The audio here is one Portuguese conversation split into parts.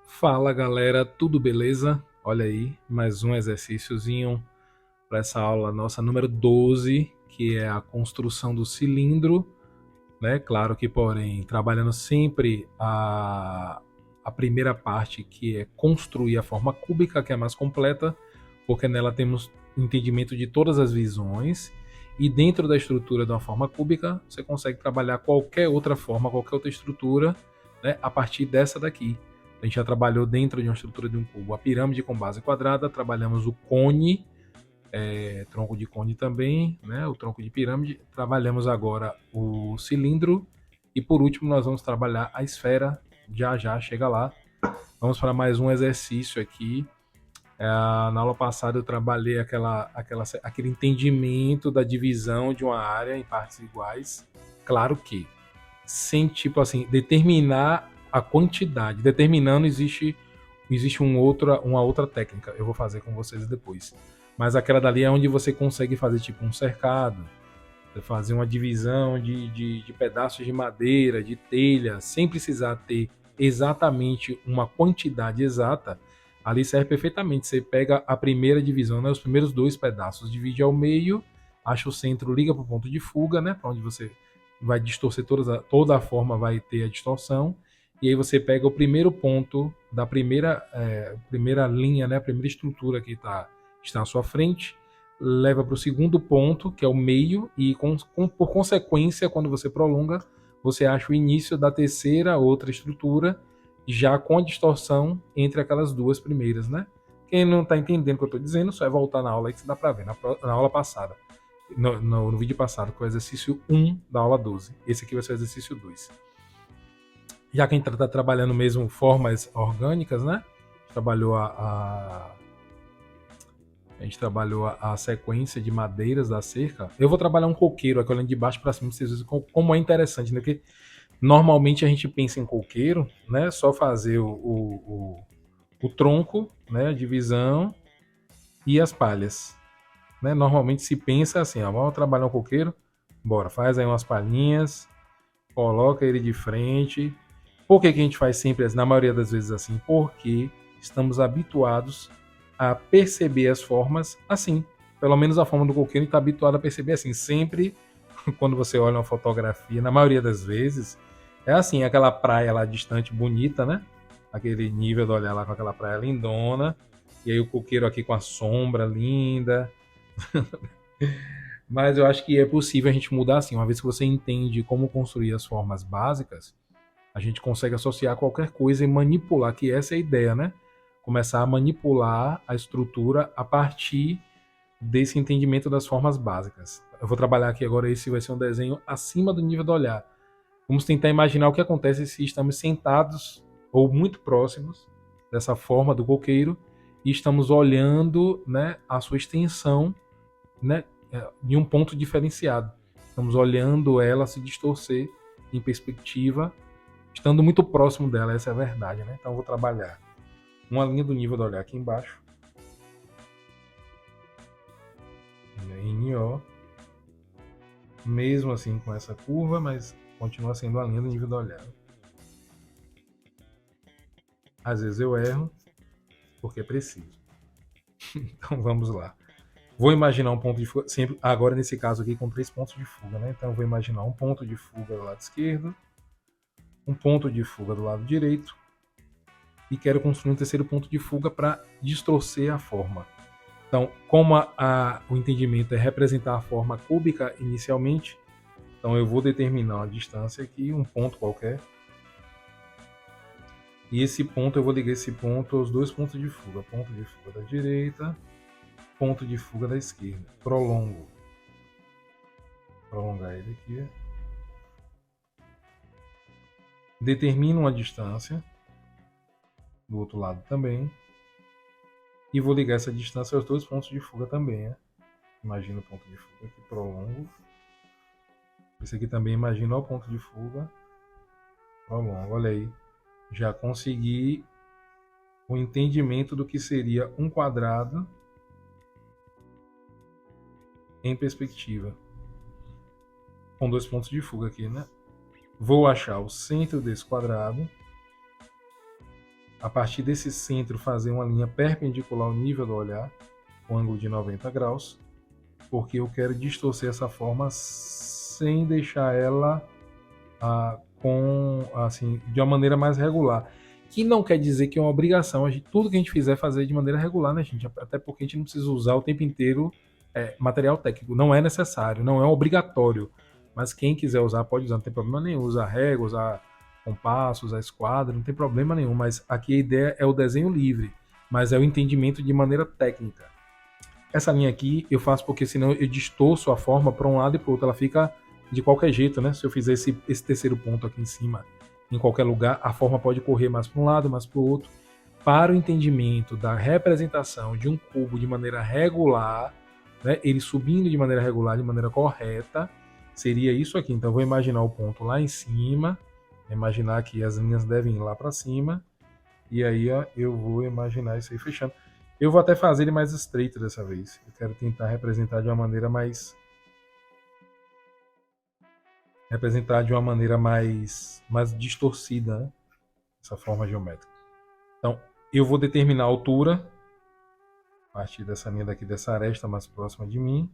Fala galera, tudo beleza? Olha aí, mais um exercíciozinho para essa aula nossa número 12, que é a construção do cilindro, né? Claro que, porém, trabalhando sempre a primeira parte, que é construir a forma cúbica, que é a mais completa, porque nela temos entendimento de todas as visões, e dentro da estrutura de uma forma cúbica, você consegue trabalhar qualquer outra forma, qualquer outra estrutura, né, a partir dessa daqui. A gente já trabalhou dentro de uma estrutura de um cubo a pirâmide com base quadrada, trabalhamos o cone, tronco de cone também, né, o tronco de pirâmide. Trabalhamos agora o cilindro e por último nós vamos trabalhar a esfera. Já já chega lá. Vamos para mais um exercício aqui. Na aula passada eu trabalhei aquele entendimento da divisão de uma área em partes iguais. Claro que sem tipo assim determinar a quantidade. Determinando existe uma outra técnica. Eu vou fazer com vocês depois. Mas aquela dali é onde você consegue fazer tipo um cercado, fazer uma divisão de pedaços de madeira, de telha, sem precisar ter exatamente uma quantidade exata. Ali serve perfeitamente. Você pega a primeira divisão, né, os primeiros dois pedaços, divide ao meio, acha o centro, liga para o ponto de fuga, né, para onde você vai distorcer toda a forma, vai ter a distorção. E aí você pega o primeiro ponto da primeira linha, né, a primeira estrutura que está à sua frente, leva para o segundo ponto, que é o meio, e por consequência, quando você prolonga, você acha o início da terceira outra estrutura, já com a distorção entre aquelas duas primeiras, né? Quem não está entendendo o que eu estou dizendo, só é voltar na aula aí que dá para ver, na aula passada, no vídeo passado, que é o exercício 1 da aula 12. Esse aqui vai ser o exercício 2. Já que a gente está trabalhando mesmo formas orgânicas, né? Trabalhou a gente trabalhou a sequência de madeiras da cerca. Eu vou trabalhar um coqueiro aqui olhando de baixo para cima, pra vocês verem como é interessante, né? Porque normalmente a gente pensa em coqueiro, né? Só fazer o tronco, né? A divisão e as palhas, né? Normalmente se pensa assim, ó, vamos trabalhar um coqueiro, bora, faz aí umas palhinhas, coloca ele de frente. Por que a gente faz sempre, na maioria das vezes assim? Porque estamos habituados a perceber as formas assim. Pelo menos a forma do coqueiro está habituado a perceber assim. Sempre quando você olha uma fotografia, na maioria das vezes, é assim, aquela praia lá distante, bonita, né? Aquele nível de olhar lá com aquela praia lindona. E aí o coqueiro aqui com a sombra linda. Mas eu acho que é possível a gente mudar assim. Uma vez que você entende como construir as formas básicas, a gente consegue associar qualquer coisa e manipular, que essa é a ideia, né? Começar a manipular a estrutura a partir desse entendimento das formas básicas. Eu vou trabalhar aqui agora, esse vai ser um desenho acima do nível do olhar. Vamos tentar imaginar o que acontece se estamos sentados ou muito próximos dessa forma do coqueiro e estamos olhando, né, a sua extensão, né, em um ponto diferenciado. Estamos olhando ela se distorcer em perspectiva estando muito próximo dela, essa é a verdade, né? Então eu vou trabalhar uma linha do nível do olhar aqui embaixo, em O, mesmo assim com essa curva, mas continua sendo a linha do nível do olhar. Às vezes eu erro, porque é preciso. Então vamos lá. Vou imaginar um ponto de fuga, sempre, agora nesse caso aqui com 3 pontos de fuga, né? Então eu vou imaginar um ponto de fuga do lado esquerdo, um ponto de fuga do lado direito, e quero construir um terceiro ponto de fuga para distorcer a forma. Então, como o entendimento é representar a forma cúbica inicialmente, então eu vou determinar uma distância aqui, um ponto qualquer, e esse ponto eu vou ligar esse ponto aos dois pontos de fuga da direita, ponto de fuga da esquerda. Prolongar ele aqui. Determino uma distância do outro lado também, e vou ligar essa distância aos dois pontos de fuga também, né? Imagina o ponto de fuga aqui, prolongo. Esse aqui também imagina o ponto de fuga, prolongo. Olha aí, já consegui o entendimento do que seria um quadrado em perspectiva, com dois pontos de fuga aqui, né? Vou achar o centro desse quadrado, a partir desse centro, fazer uma linha perpendicular ao nível do olhar, com ângulo de 90 graus, porque eu quero distorcer essa forma sem deixar ela de uma maneira mais regular. Que não quer dizer que é uma obrigação tudo que a gente fizer fazer de maneira regular, né, gente? Até porque a gente não precisa usar o tempo inteiro material técnico. Não é necessário, não é obrigatório. Mas quem quiser usar, pode usar, não tem problema nenhum. Usar régua, usar compasso, usar esquadra, não tem problema nenhum. Mas aqui a ideia é o desenho livre, mas é o entendimento de maneira técnica. Essa linha aqui eu faço porque senão eu distorço a forma para um lado e para o outro. Ela fica de qualquer jeito, né? Se eu fizer esse terceiro ponto aqui em cima, em qualquer lugar, a forma pode correr mais para um lado, mais para o outro. Para o entendimento da representação de um cubo de maneira regular, né? Ele subindo de maneira regular, de maneira correta, seria isso aqui. Então eu vou imaginar o ponto lá em cima, imaginar que as linhas devem ir lá para cima, e aí ó, eu vou imaginar isso aí fechando. Eu vou até fazer ele mais estreito dessa vez. Eu quero tentar representar de uma maneira mais distorcida, né? Essa forma geométrica. Então, eu vou determinar a altura a partir dessa linha daqui, dessa aresta mais próxima de mim.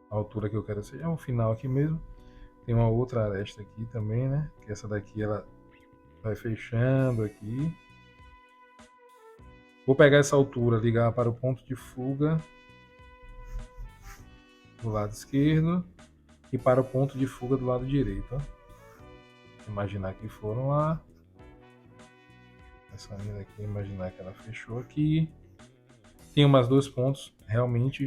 A altura que eu quero seja o final aqui mesmo. Tem uma outra aresta aqui também, né? Que essa daqui ela vai fechando aqui. Vou pegar essa altura, ligar para o ponto de fuga do lado esquerdo e para o ponto de fuga do lado direito. Ó. Imaginar que foram lá. Essa linha aqui, imaginar que ela fechou aqui. Tem umas dois pontos, realmente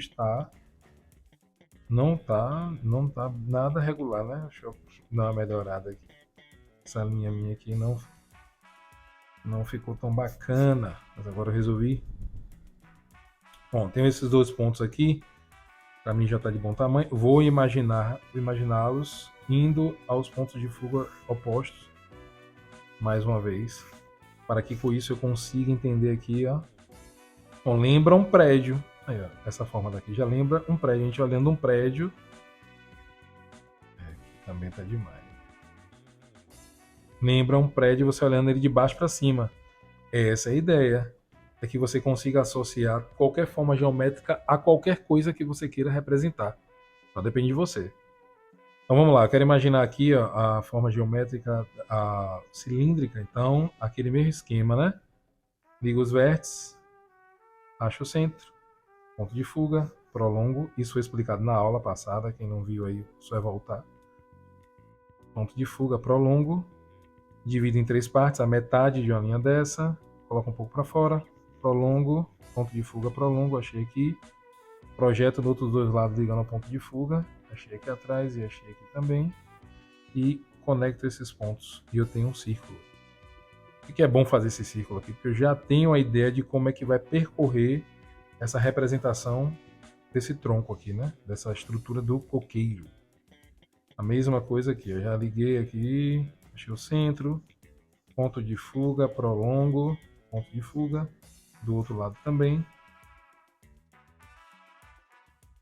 não tá nada regular, né? Deixa eu dar uma melhorada aqui. Essa linha minha aqui não ficou tão bacana, mas agora eu resolvi. Bom, tenho esses dois pontos aqui. Para mim já está de bom tamanho. Vou imaginá-los indo aos pontos de fuga opostos. Mais uma vez. Para que com isso eu consiga entender aqui, ó. Bom, lembra um prédio. Aí, ó, essa forma daqui já lembra um prédio. A gente olhando um prédio. Também tá demais. Lembra um prédio você olhando ele de baixo para cima. Essa é a ideia. É que você consiga associar qualquer forma geométrica a qualquer coisa que você queira representar. Só depende de você. Então vamos lá, eu quero imaginar aqui ó, a forma geométrica cilíndrica. Então, aquele mesmo esquema, né? Ligo os vértices, acho o centro, ponto de fuga, prolongo. Isso foi explicado na aula passada, quem não viu aí só é voltar. Ponto de fuga, prolongo, divido em três partes, a metade de uma linha dessa, coloco um pouco para fora, prolongo, ponto de fuga, prolongo, achei aqui, projeto dos outros dois lados ligando ao ponto de fuga, achei aqui atrás e achei aqui também, e conecto esses pontos e eu tenho um círculo. Por que é bom fazer esse círculo aqui? Porque eu já tenho a ideia de como é que vai percorrer essa representação desse tronco aqui, né? Dessa estrutura do coqueiro. A mesma coisa aqui, eu já liguei aqui, achei o centro, ponto de fuga, prolongo, ponto de fuga, do outro lado também.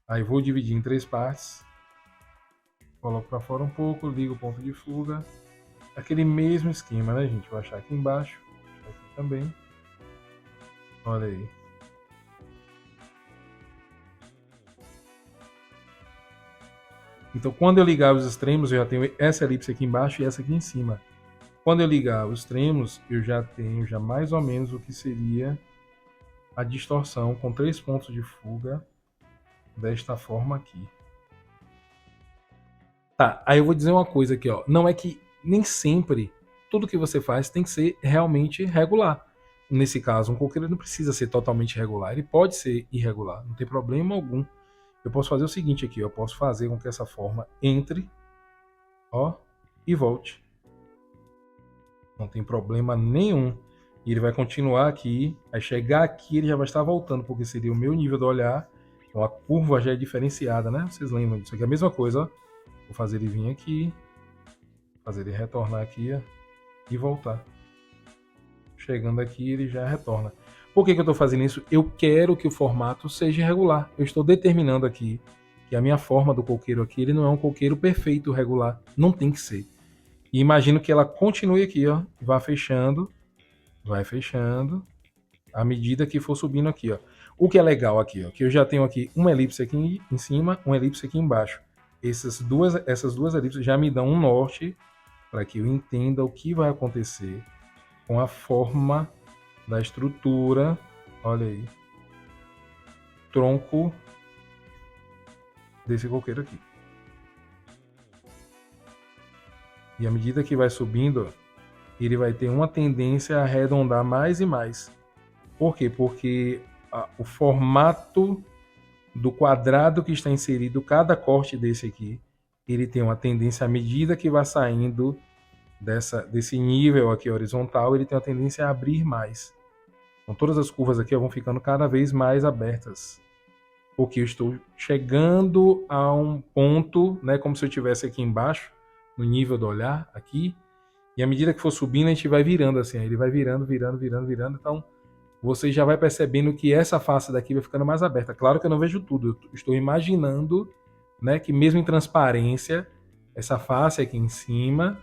Aí vou dividir em três partes, coloco para fora um pouco, ligo o ponto de fuga. Aquele mesmo esquema, né, gente? Vou achar aqui embaixo, achar aqui também. Olha aí. Então, quando eu ligar os extremos, eu já tenho essa elipse aqui embaixo e essa aqui em cima. Quando eu ligar os extremos, eu já tenho mais ou menos o que seria a distorção com três pontos de fuga desta forma aqui. Tá, aí eu vou dizer uma coisa aqui, ó. Não é que nem sempre tudo que você faz tem que ser realmente regular. Nesse caso, um coqueiro não precisa ser totalmente regular. Ele pode ser irregular, não tem problema algum. Eu posso fazer o seguinte aqui, eu posso fazer com que essa forma entre, ó, e volte. Não tem problema nenhum. E ele vai continuar aqui, vai chegar aqui, ele já vai estar voltando, porque seria o meu nível do olhar. Então a curva já é diferenciada, né? Vocês lembram disso aqui? É a mesma coisa, ó. Vou fazer ele vir aqui, fazer ele retornar aqui, ó, e voltar. Chegando aqui, ele já retorna. Por que eu estou fazendo isso? Eu quero que o formato seja irregular. Eu estou determinando aqui que a minha forma do coqueiro aqui, ele não é um coqueiro perfeito, regular. Não tem que ser. E imagino que ela continue aqui, ó. Vai fechando, à medida que for subindo aqui, ó. O que é legal aqui, ó, que eu já tenho aqui uma elipse aqui em cima, uma elipse aqui embaixo. Essas duas elipses já me dão um norte para que eu entenda o que vai acontecer com a forma da estrutura. Olha aí, tronco desse coqueiro aqui. E à medida que vai subindo, ele vai ter uma tendência a arredondar mais e mais. Por quê? Porque o formato do quadrado que está inserido, cada corte desse aqui, ele tem uma tendência, à medida que vai saindo desse nível aqui horizontal, ele tem uma tendência a abrir mais. Então todas as curvas aqui vão ficando cada vez mais abertas. Porque eu estou chegando a um ponto, né, como se eu estivesse aqui embaixo, no nível do olhar, aqui, e à medida que for subindo, a gente vai virando assim, ele vai virando, virando, virando, virando. Então, você já vai percebendo que essa face daqui vai ficando mais aberta. Claro que eu não vejo tudo, eu estou imaginando, né, que mesmo em transparência, essa face aqui em cima,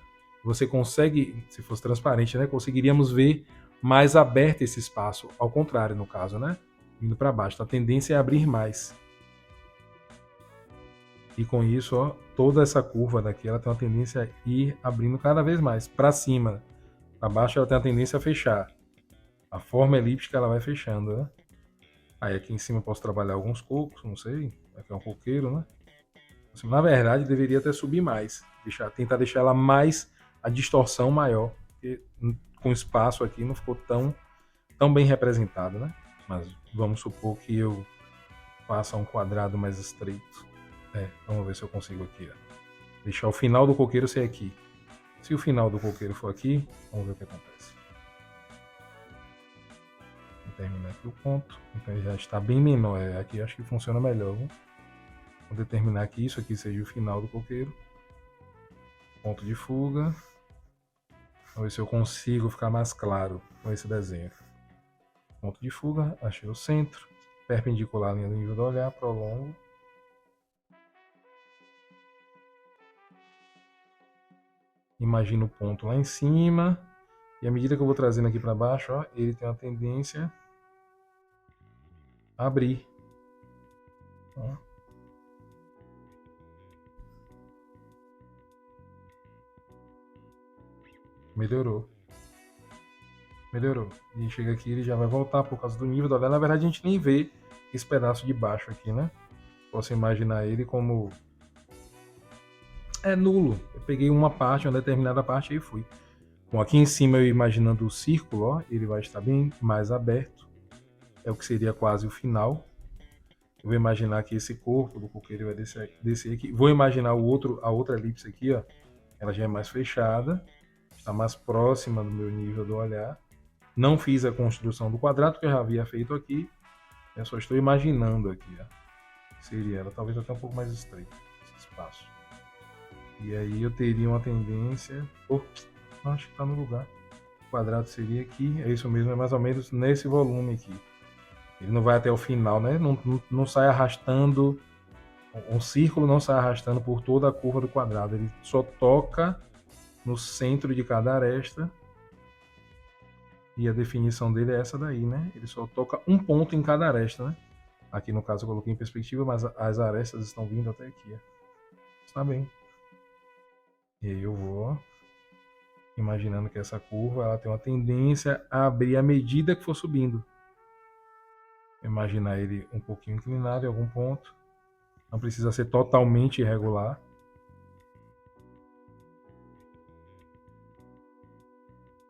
você consegue, se fosse transparente, né, conseguiríamos ver mais aberto esse espaço. Ao contrário, no caso, né, indo para baixo. A tendência é abrir mais. E com isso, ó, toda essa curva daqui, ela tem uma tendência a ir abrindo cada vez mais para cima. Para baixo, ela tem a tendência a fechar. A forma elíptica, ela vai fechando, né? Aí aqui em cima eu posso trabalhar alguns cocos, não sei. Aqui é um coqueiro, né? Assim, na verdade, deveria até subir mais. Tentar deixar ela mais, a distorção maior. Porque com espaço aqui não ficou tão bem representado, né? Mas vamos supor que eu faça um quadrado mais estreito. Vamos ver se eu consigo aqui, ó. Deixar o final do coqueiro ser aqui. Se o final do coqueiro for aqui, vamos ver o que acontece. Vou terminar aqui o ponto. Então ele já está bem menor. Aqui acho que funciona melhor. Viu? Vou determinar que isso aqui seja o final do coqueiro. Ponto de fuga. Vamos ver se eu consigo ficar mais claro com esse desenho. Ponto de fuga, achei o centro. Perpendicular à linha do nível do olhar, prolongo. Imagino o ponto lá em cima. E à medida que eu vou trazendo aqui para baixo, ó, ele tem uma tendência a abrir. Ó. Melhorou. Melhorou. E chega aqui, ele já vai voltar por causa do nível do olhar. Na verdade, a gente nem vê esse pedaço de baixo aqui, né? Posso imaginar ele como nulo. Eu peguei uma parte, uma determinada parte e fui. Bom, aqui em cima eu imaginando o círculo, ó, ele vai estar bem mais aberto. É o que seria quase o final. Eu vou imaginar que esse corpo do coqueiro vai descer aqui. Vou imaginar a outra elipse aqui, ó. Ela já é mais fechada, está mais próxima do meu nível do olhar. Não fiz a construção do quadrado que eu já havia feito aqui. Eu só estou imaginando aqui, ó. Seria ela, talvez até um pouco mais estreita, esse espaço. E aí eu teria uma tendência... acho que está no lugar. O quadrado seria aqui, é isso mesmo, é mais ou menos nesse volume aqui. Ele não vai até o final, né? Não sai arrastando, um círculo não sai arrastando por toda a curva do quadrado. Ele só toca no centro de cada aresta. E a definição dele é essa daí, né? Ele só toca um ponto em cada aresta, né? Aqui no caso eu coloquei em perspectiva, mas as arestas estão vindo até aqui. Está bem. E aí eu vou imaginando que essa curva ela tem uma tendência a abrir à medida que for subindo. Imaginar ele um pouquinho inclinado em algum ponto. Não precisa ser totalmente irregular.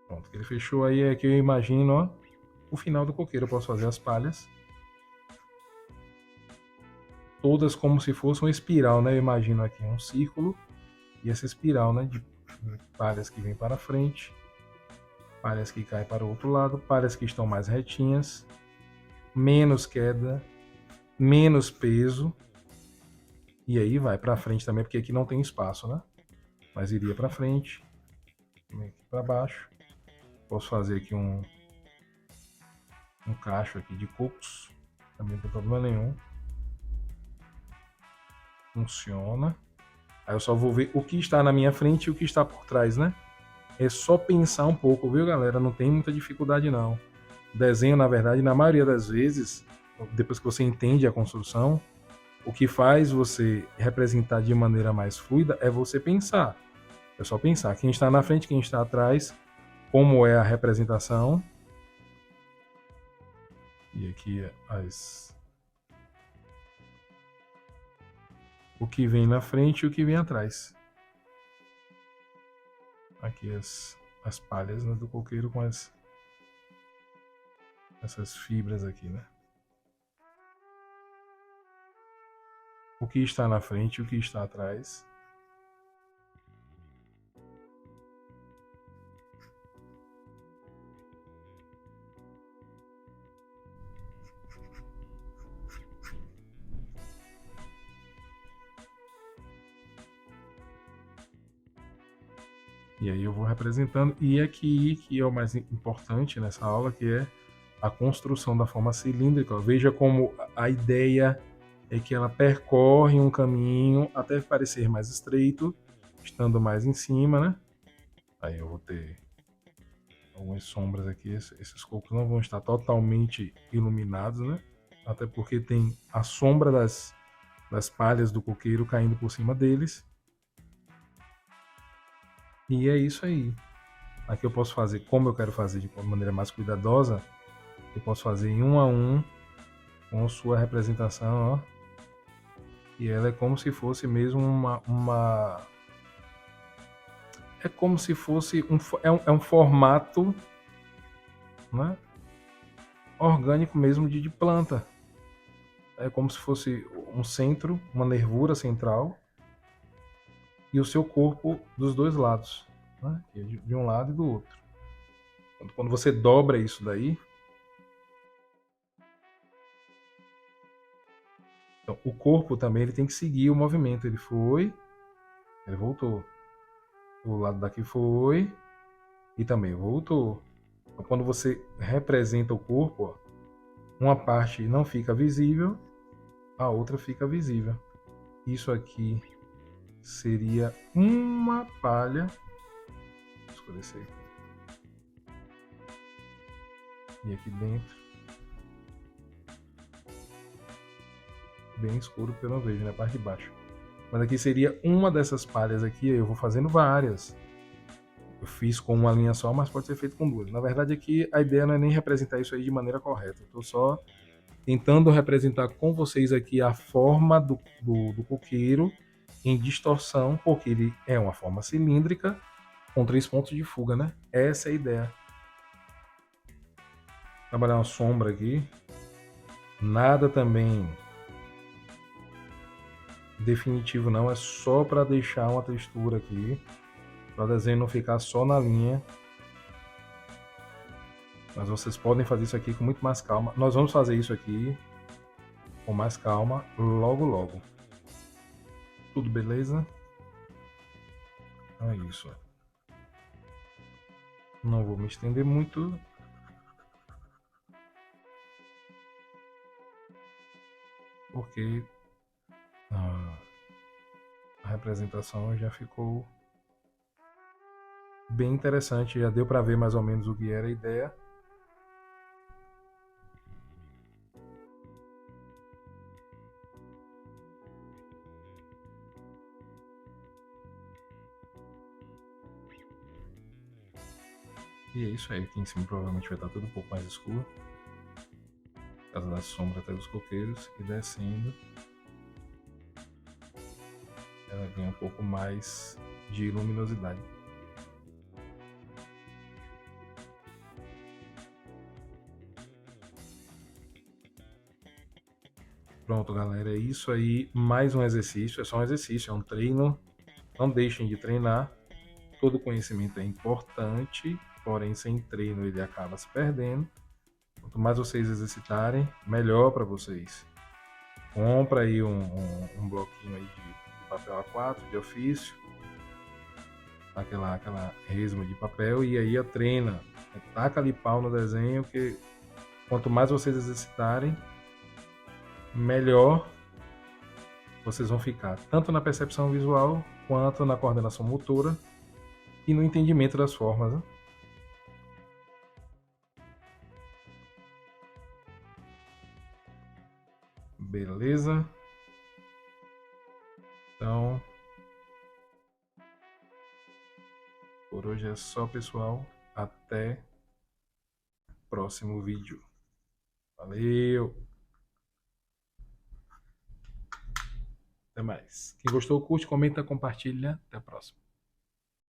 Pronto, que ele fechou aí é que eu imagino, ó, o final do coqueiro. Eu posso fazer as palhas. Todas como se fosse uma espiral, né? Eu imagino aqui um círculo e essa espiral, né? De palhas que vêm para frente, palhas que caem para o outro lado, palhas que estão mais retinhas, menos queda, menos peso. E aí vai para frente também, porque aqui não tem espaço, né? Mas iria para frente, aqui para baixo. Posso fazer aqui um cacho aqui de cocos, também não tem problema nenhum. Funciona. Aí eu só vou ver o que está na minha frente e o que está por trás, né? É só pensar um pouco, viu, galera? Não tem muita dificuldade, não. O desenho, na verdade, na maioria das vezes, depois que você entende a construção, o que faz você representar de maneira mais fluida é você pensar. É só pensar quem está na frente, quem está atrás, como é a representação. E aqui o que vem na frente e o que vem atrás. Aqui as palhas, né, do coqueiro com essas fibras aqui, né? O que está na frente e o que está atrás. E aí eu vou representando. E aqui que é o mais importante nessa aula, que é a construção da forma cilíndrica. Veja como a ideia é que ela percorre um caminho até parecer mais estreito, estando mais em cima, né? Aí eu vou ter algumas sombras aqui. Esses cocos não vão estar totalmente iluminados, né? Até porque tem a sombra das palhas do coqueiro caindo por cima deles. E é isso aí. Aqui eu posso fazer, como eu quero fazer de uma maneira mais cuidadosa, eu posso fazer em um a um com sua representação, ó. E ela é como se fosse mesmo é como se fosse um formato, né, orgânico mesmo de planta. É como se fosse um centro, uma nervura central e o seu corpo dos dois lados, né, de um lado e do outro. Quando você dobra isso daí, então, o corpo também ele tem que seguir o movimento. Ele foi, ele voltou. O lado daqui foi e também voltou. Então, quando você representa o corpo, ó, uma parte não fica visível, a outra fica visível. Isso aqui seria uma palha. Vou escurecer. E aqui dentro, bem escuro porque eu não vejo, né? A parte de baixo. Mas aqui seria uma dessas palhas aqui, eu vou fazendo várias. Eu fiz com uma linha só, mas pode ser feito com duas. Na verdade, aqui a ideia não é nem representar isso aí de maneira correta. Eu estou só tentando representar com vocês aqui a forma do coqueiro em distorção, porque ele é uma forma cilíndrica com 3 pontos de fuga, né? Essa é a ideia. Trabalhar uma sombra aqui. Nada também definitivo não, é só para deixar uma textura aqui, para o desenho não ficar só na linha. Mas vocês podem fazer isso aqui com muito mais calma. Nós vamos fazer isso aqui com mais calma logo logo. Tudo beleza? É isso. Não vou me estender muito. Porque a representação já ficou bem interessante. Já deu para ver mais ou menos o que era a ideia. E é isso aí, aqui em cima provavelmente vai estar tudo um pouco mais escuro. Por causa da sombra até dos coqueiros. E descendo, ela ganha um pouco mais de luminosidade. Pronto, galera, é isso aí. Mais um exercício, é só um exercício, é um treino. Não deixem de treinar. Todo conhecimento é importante, porém sem treino ele acaba se perdendo. Quanto mais vocês exercitarem, melhor para vocês. Compra aí um bloquinho aí de papel A4, de ofício, aquela resma de papel, e aí treina. Taca ali pau no desenho, que quanto mais vocês exercitarem, melhor vocês vão ficar tanto na percepção visual, quanto na coordenação motora e no entendimento das formas, né? Beleza? Então, por hoje é só, pessoal. Até o próximo vídeo. Valeu! Até mais. Quem gostou, curte, comenta, compartilha. Até a próxima.